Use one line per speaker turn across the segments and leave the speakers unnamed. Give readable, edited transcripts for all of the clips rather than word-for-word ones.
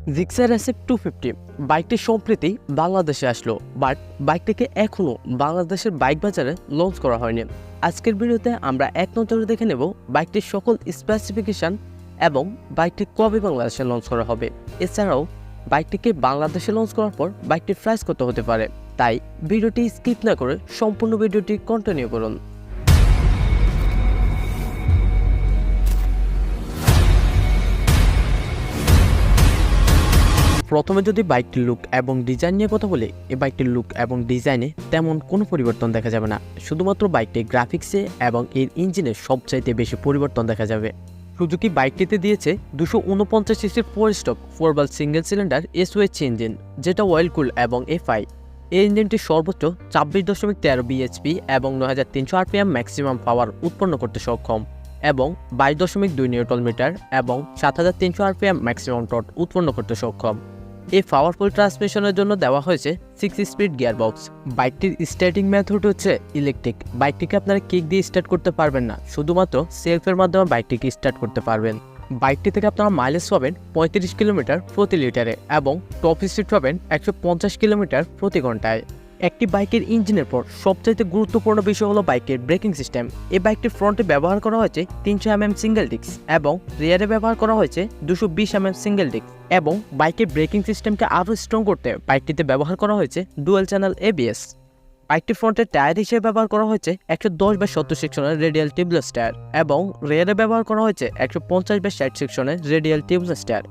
Gixxer SF 250 বাইকটি সম্প্রতি বাংলাদেশে আসলো, বাট বাইকটিকে এখনও বাংলাদেশের বাইক বাজারে লঞ্চ করা হয়নি। আজকের ভিডিওতে আমরা এক নজরে দেখে নেব বাইকটির সকল স্পেসিফিকেশান এবং বাইকটি কবে বাংলাদেশে লঞ্চ করা হবে। এছাড়াও বাইকটিকে বাংলাদেশে লঞ্চ করার পর বাইকটির প্রাইস কত হতে পারে। তাই ভিডিওটি স্কিপ না করে সম্পূর্ণ ভিডিওটি কন্টিনিউ করুন। প্রথমে যদি বাইকটির লুক এবং ডিজাইন নিয়ে কথা বলি, এই বাইকটির লুক এবং ডিজাইনে তেমন কোনো পরিবর্তন দেখা যাবে না। শুধুমাত্র বাইকটির গ্রাফিক্সে এবং এর ইঞ্জিনে সবচাইতে বেশি পরিবর্তন দেখা যাবে। সুজুকি বাইকটিতে দিয়েছে 249 সিসির 4 স্ট্রোক 4 সিঙ্গেল সিলিন্ডার এসওএইচ ইঞ্জিন, যেটা অয়েল কুল এবং এফআই। এই ইঞ্জিনটি সর্বোচ্চ 26.13 বিএইচপি এবং 9300 আরপিএম ম্যাক্সিমাম পাওয়ার উৎপন্ন করতে সক্ষম এবং 22.2 নিউটন মিটার এবং 7300 আরপিএম ম্যাক্সিমাম টর্ক উৎপন্ন করতে সক্ষম। এই পাওয়ারফুল ট্রান্সমিশনের জন্য দেওয়া হয়েছে 6 স্পিড গিয়ারবক্স। বাইকটির স্টার্টিং মেথড হচ্ছে ইলেকট্রিক। বাইকটিকে আপনারা কিক দিয়ে স্টার্ট করতে পারবেন না, শুধুমাত্র সেলফের মাধ্যমে বাইকটিকে স্টার্ট করতে পারবেন। বাইকটি থেকে আপনারা মাইলেজ পাবেন 35 কিলোমিটার প্রতি লিটারে এবং টপ স্পিড পাবেন 150 কিলোমিটার প্রতি ঘন্টায়। একটি বাইকের ইঞ্জিনের পর সবচাইতে গুরুত্বপূর্ণ বিষয় হলো বাইকের ব্রেকিং সিস্টেম। এই বাইকটির ফ্রন্টে ব্যবহার করা হয়েছে 300 mm সিঙ্গেল ডিস্ক এবং রিয়ারে ব্যবহার করা হয়েছে 220 mm সিঙ্গেল ডিস্ক এবং বাইকের ব্রেকিং সিস্টেমকে আরও স্ট্রং করতে বাইকটিতে ব্যবহার করা হয়েছে ডুয়াল চ্যানেল এবিএস। বাইকটির ফ্রন্টের টায়ার হিসেবে ব্যবহার করা হয়েছে 110/70 সেকশনের রেডিয়াল টিউবলেস টায়ার এবং রিয়ারে ব্যবহার করা হয়েছে 150/60 সেকশনের রেডিয়াল টিউবলেস টায়ার।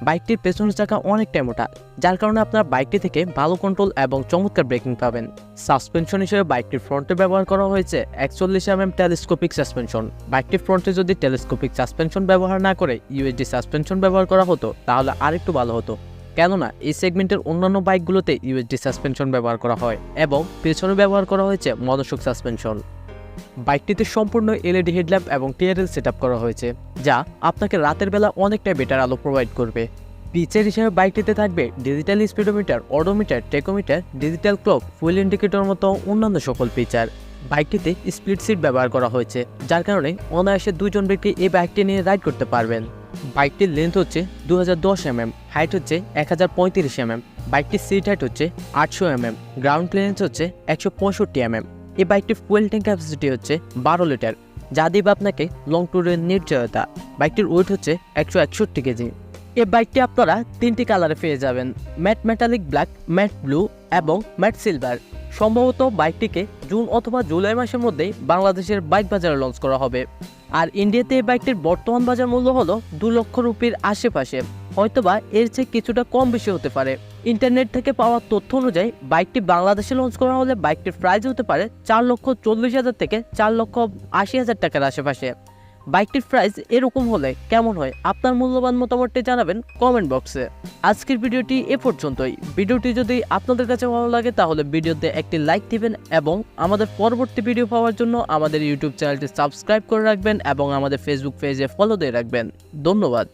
বাইকটির পেছনের চাকা অনেকটাই মোটা, যার কারণে আপনার বাইকটি থেকে ভালো কন্ট্রোল এবং চমৎকার ব্রেকিং পাবেন। সাসপেনশন হিসেবে বাইকটির ফ্রন্টে ব্যবহার করা হয়েছে 41 mm টেলিস্কোপিক সাসপেনশন। বাইকটির ফ্রন্টে যদি টেলিস্কোপিক সাসপেনশন ব্যবহার না করে ইউএসডি সাসপেনশন ব্যবহার করা হতো তাহলে আরেকটু ভালো হতো, কেননা এই সেগমেন্টের অন্যান্য বাইকগুলোতে ইউএসডি সাসপেনশন ব্যবহার করা হয় এবং পেছনে ব্যবহার করা হয়েছে মনোশক সাসপেনশন। বাইকটিতে সম্পূর্ণ এলইডি হেডল্যাম্প এবং টিআরএল সেটআপ করা হয়েছে, যা আপনাকে রাতের বেলা অনেকটাই বেটার আলো প্রোভাইড করবে। ফিচার হিসেবে বাইকটিতে থাকবে digital speedometer, odometer, tachometer, digital clock, fuel indicator মতো অন্যান্য সকল ফিচার। বাইকটিতে স্প্লিট সিট ব্যবহার করা হয়েছে, যার কারণে অনায়াসে দুজন ব্যক্তি এই বাইকটি নিয়ে রাইড করতে পারবেন। বাইকটির লেন্থ হচ্ছে 2010 mm, হাইট হচ্ছে 1035 mm, বাইকটির সিট হাইট হচ্ছে 800 mm, গ্রাউন্ড ক্লিয়ারেন্স হচ্ছে 165 mm। এই বাইকটির ফুয়েল ট্যাঙ্ক ক্যাপাসিটি হচ্ছে 12 লিটার, যা দিবে আপনাকে লং ট্যুরের নিশ্চয়তা। বাইকটির ওয়েট হচ্ছে 161 কেজি। এই বাইকটি আপনারা 3টি কালারে পেয়ে যাবেন, matte metallic black, matte blue এবং ম্যাট সিলভার। সম্ভবত বাইকটিকে জুন অথবা জুলাই মাসের মধ্যেই বাংলাদেশের বাইক বাজারে লঞ্চ করা হবে। আর ইন্ডিয়াতে এই বাইকটির বর্তমান বাজার মূল্য হলো 2 লক্ষ রুপির আশেপাশে, হয়তোবা এর চেয়ে কিছুটা কম বেশি হতে পারে। ইন্টারনেট থেকে পাওয়া তথ্য অনুযায়ী বাইকটি বাংলাদেশে লঞ্চ করা হলে বাইকটির প্রাইস হতে পারে 4,40,000 থেকে 4,80,000 টাকার আশেপাশে। বাইকটির প্রাইস এরকম হলে কেমন হয়, আপনার মূল্যবান মতামতটি জানাবেন কমেন্ট বক্সে। আজকের ভিডিওটি এ পর্যন্তই। ভিডিওটি যদি আপনাদের কাছে ভালো লাগে তাহলে ভিডিওতে একটি লাইক দিবেন এবং আমাদের পরবর্তী ভিডিও পাওয়ার জন্য আমাদের ইউটিউব চ্যানেলটি সাবস্ক্রাইব করে রাখবেন এবং আমাদের ফেসবুক পেজে ফলো দিয়ে রাখবেন। ধন্যবাদ।